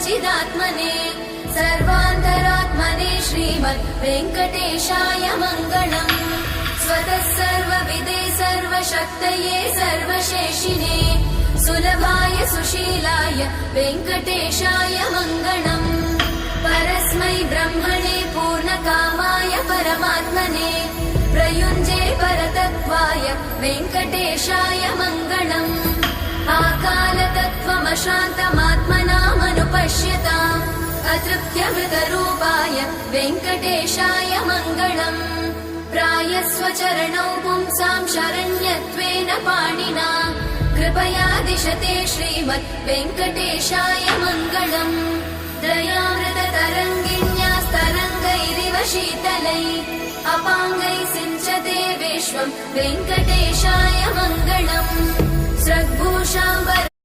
चिदात्मने सर्वान्तरात्मने श्रीमद् वेङ्कटेशाय मङ्गलम्। स्वतः सर्वविदे सर्वशक्तये सर्वशेषिने सुलभाय सुशीलाय वेङ्कटेशाय मङ्गलम्। परस्मै ब्रह्मणे पूर्णकामाय परमात्मने प्रयुञ्जे परतत्त्वाय वेङ्कटेशाय मङ्गलम्। आकालतत्त्वमशान्तमात्मनामनुपश्यताम् अतृप्त्यमृतरूपाय वेङ्कटेशाय मङ्गलम्। प्रायस्वचरणौ पुंसां शरण्यत्वेन पाणिना कृपया दिशते श्रीमद् वेङ्कटेशाय मङ्गलम्। दयामृततरङ्गिण्यास्तरङ्गैरिव शीतलै अपाङ्गैः सिञ्चते विश्वम् वेङ्कटेशाय मङ्गलम्। स्रग्भूषाम्बर